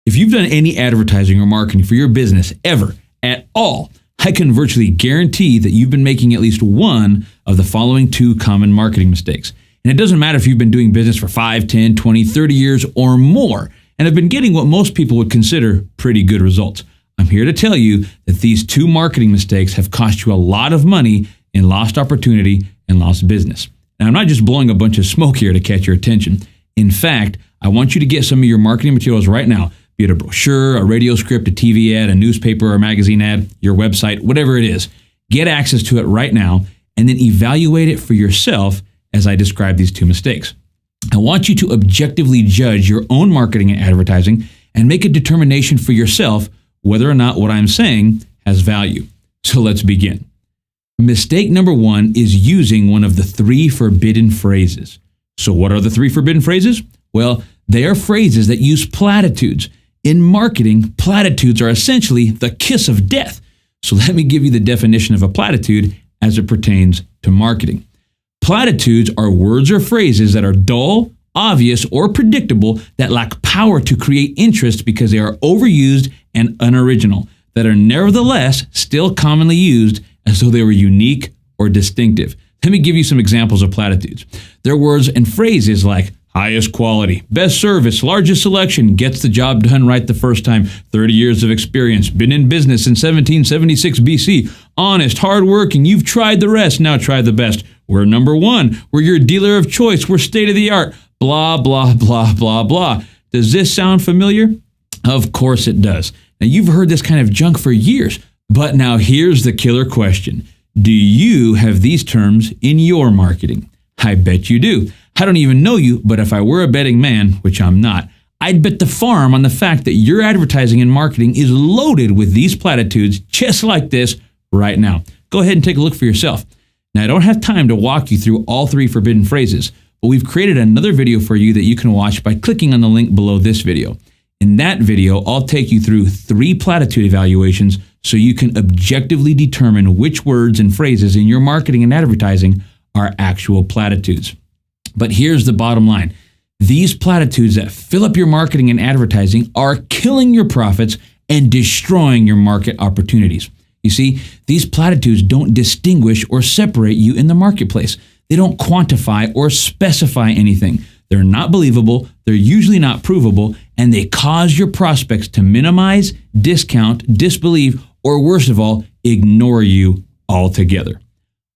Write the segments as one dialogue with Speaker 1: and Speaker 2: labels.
Speaker 1: If you've done any advertising or marketing for your business ever, at all, I can virtually guarantee that you've been making at least one of the following two common marketing mistakes. And it doesn't matter if you've been doing business for 5, 10, 20, 30 years or more and have been getting what most people would consider pretty good results. I'm here to tell you that these two marketing mistakes have cost you a lot of money in lost opportunity and lost business. Now, I'm not just blowing a bunch of smoke here to catch your attention. In fact, I want you to get some of your marketing materials right now, be it a brochure, a radio script, a TV ad, a newspaper or magazine ad, your website, whatever it is. Get access to it right now and then evaluate it for yourself as I describe these two mistakes. I want you to objectively judge your own marketing and advertising and make a determination for yourself whether or not what I'm saying has value. So let's begin. Mistake number one is using one of the 3 forbidden phrases. So what are the 3 forbidden phrases? Well, they are phrases that use platitudes. In marketing, platitudes are essentially the kiss of death. So let me give you the definition of a platitude as it pertains to marketing. Platitudes are words or phrases that are dull, obvious, or predictable that lack power to create interest because they are overused and unoriginal, that are nevertheless still commonly used as though they were unique or distinctive. Let me give you some examples of platitudes. They're words and phrases like highest quality, best service, largest selection, gets the job done right the first time, 30 years of experience, been in business since 1776 BC, honest, hardworking, you've tried the rest, now try the best. We're number one, we're your dealer of choice, we're state of the art, blah, blah, blah, blah, blah. Does this sound familiar? Of course it does. Now you've heard this kind of junk for years, but now here's the killer question. Do you have these terms in your marketing? I bet you do. I don't even know you, but if I were a betting man, which I'm not, I'd bet the farm on the fact that your advertising and marketing is loaded with these platitudes just like this right now. Go ahead and take a look for yourself. Now, I don't have time to walk you through all 3 forbidden phrases, but we've created another video for you that you can watch by clicking on the link below this video. In that video, I'll take you through 3 platitude evaluations so you can objectively determine which words and phrases in your marketing and advertising are actual platitudes. But here's the bottom line. These platitudes that fill up your marketing and advertising are killing your profits and destroying your market opportunities. You see, these platitudes don't distinguish or separate you in the marketplace. They don't quantify or specify anything. They're not believable, they're usually not provable, and they cause your prospects to minimize, discount, disbelieve, or worst of all, ignore you altogether.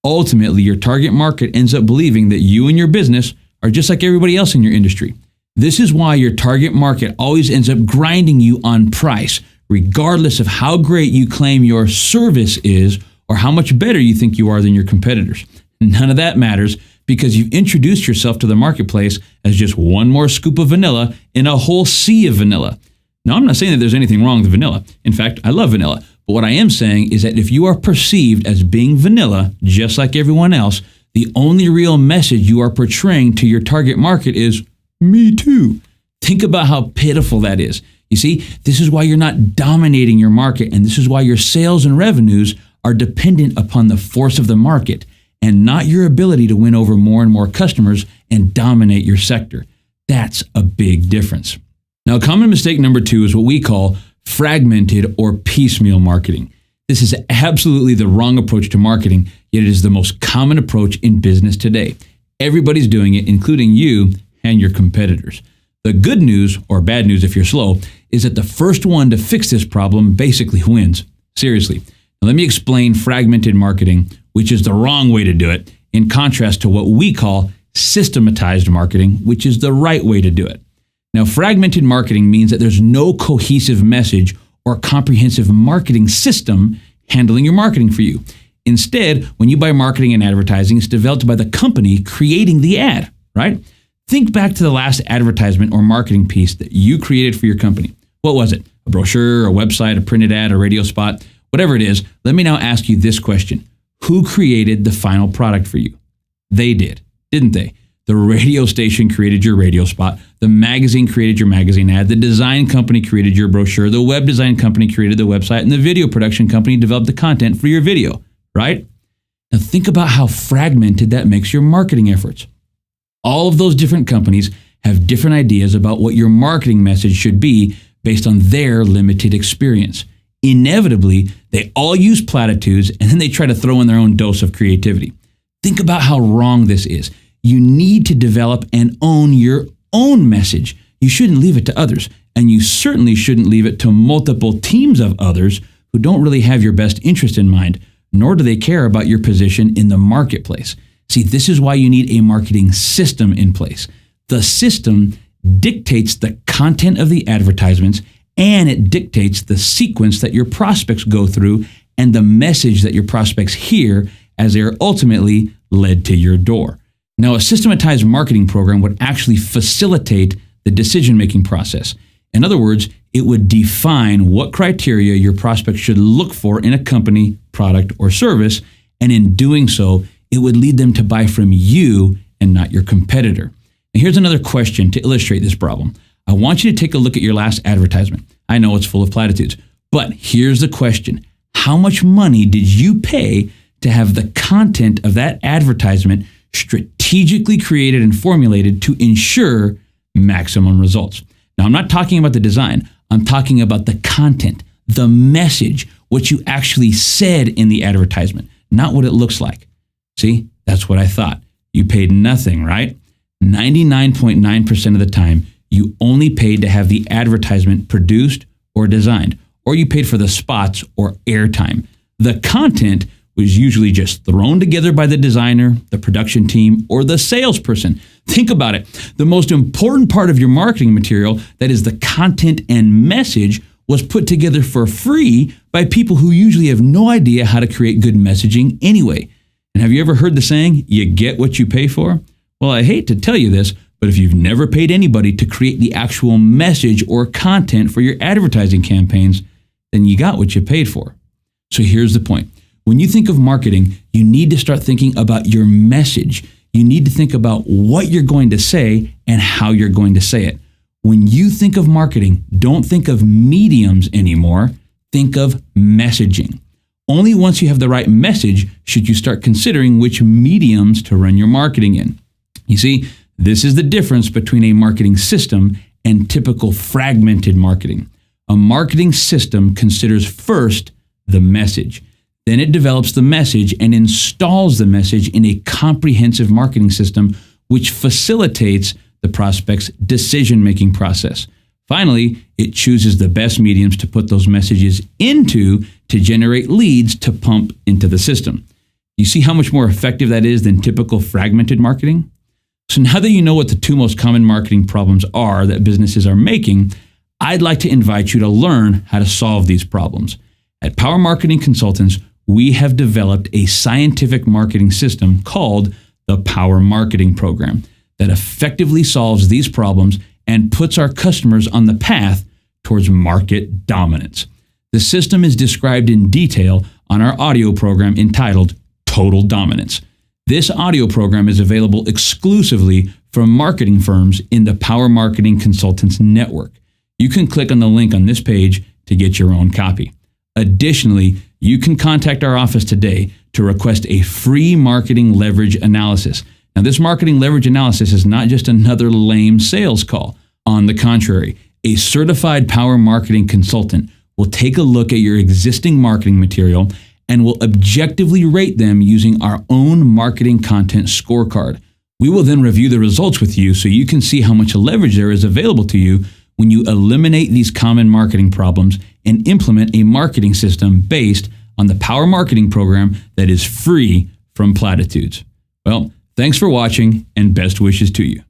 Speaker 1: Ultimately, your target market ends up believing that you and your business are just like everybody else in your industry. This is why your target market always ends up grinding you on price, regardless of how great you claim your service is or how much better you think you are than your competitors. None of that matters because you've introduced yourself to the marketplace as just one more scoop of vanilla in a whole sea of vanilla. Now, I'm not saying that there's anything wrong with vanilla. In fact, I love vanilla. But what I am saying is that if you are perceived as being vanilla, just like everyone else, the only real message you are portraying to your target market is, me too. Think about how pitiful that is. You see, this is why you're not dominating your market, and this is why your sales and revenues are dependent upon the force of the market and not your ability to win over more and more customers and dominate your sector. That's a big difference. Now, common mistake number 2 is what we call fragmented or piecemeal marketing. This is absolutely the wrong approach to marketing, yet it is the most common approach in business today. Everybody's doing it, including you and your competitors. The good news, or bad news if you're slow, is that the first one to fix this problem basically wins. Seriously. Now let me explain fragmented marketing, which is the wrong way to do it, in contrast to what we call systematized marketing, which is the right way to do it. Now, fragmented marketing means that there's no cohesive message or comprehensive marketing system handling your marketing for you. Instead, when you buy marketing and advertising, it's developed by the company creating the ad, right? Think back to the last advertisement or marketing piece that you created for your company. What was it? A brochure, a website, a printed ad, a radio spot, whatever it is. Let me now ask you this question. Who created the final product for you? They did, didn't they? The radio station created your radio spot. The magazine created your magazine ad. The design company created your brochure. The web design company created the website. And the video production company developed the content for your video, right? Now think about how fragmented that makes your marketing efforts. All of those different companies have different ideas about what your marketing message should be based on their limited experience. Inevitably, they all use platitudes and then they try to throw in their own dose of creativity. Think about how wrong this is. You need to develop and own your own message. You shouldn't leave it to others, and you certainly shouldn't leave it to multiple teams of others who don't really have your best interest in mind, nor do they care about your position in the marketplace. See, this is why you need a marketing system in place. The system dictates the content of the advertisements, and it dictates the sequence that your prospects go through and the message that your prospects hear as they are ultimately led to your door. Now, a systematized marketing program would actually facilitate the decision-making process. In other words, it would define what criteria your prospects should look for in a company, product, or service, and in doing so, it would lead them to buy from you and not your competitor. And here's another question to illustrate this problem. I want you to take a look at your last advertisement. I know it's full of platitudes, but here's the question. How much money did you pay to have the content of that advertisement strategically created and formulated to ensure maximum results? Now, I'm not talking about the design. I'm talking about the content, the message, what you actually said in the advertisement, not what it looks like. See, that's what I thought. You paid nothing, right? 99.9% of the time, you only paid to have the advertisement produced or designed, or you paid for the spots or airtime. The content was usually just thrown together by the designer, the production team, or the salesperson. Think about it. The most important part of your marketing material, that is the content and message, was put together for free by people who usually have no idea how to create good messaging anyway. And have you ever heard the saying, you get what you pay for? Well, I hate to tell you this, but if you've never paid anybody to create the actual message or content for your advertising campaigns, then you got what you paid for. So here's the point. When you think of marketing, you need to start thinking about your message. You need to think about what you're going to say and how you're going to say it. When you think of marketing, don't think of mediums anymore. Think of messaging. Only once you have the right message should you start considering which mediums to run your marketing in. You see, this is the difference between a marketing system and typical fragmented marketing. A marketing system considers first the message. Then it develops the message and installs the message in a comprehensive marketing system, which facilitates the prospect's decision-making process. Finally, it chooses the best mediums to put those messages into to generate leads to pump into the system. You see how much more effective that is than typical fragmented marketing? So now that you know what the two most common marketing problems are that businesses are making, I'd like to invite you to learn how to solve these problems. At Power Marketing Consultants, we have developed a scientific marketing system called the Power Marketing Program that effectively solves these problems and puts our customers on the path towards market dominance. The system is described in detail on our audio program entitled Total Dominance. This audio program is available exclusively from marketing firms in the Power Marketing Consultants Network. You can click on the link on this page to get your own copy. Additionally, you can contact our office today to request a free marketing leverage analysis. Now, this marketing leverage analysis is not just another lame sales call. On the contrary, a certified Power Marketing consultant will take a look at your existing marketing material and will objectively rate them using our own marketing content scorecard. We will then review the results with you so you can see how much leverage there is available to you when you eliminate these common marketing problems and implement a marketing system based on the Power Marketing Program that is free from platitudes. Well, thanks for watching and best wishes to you.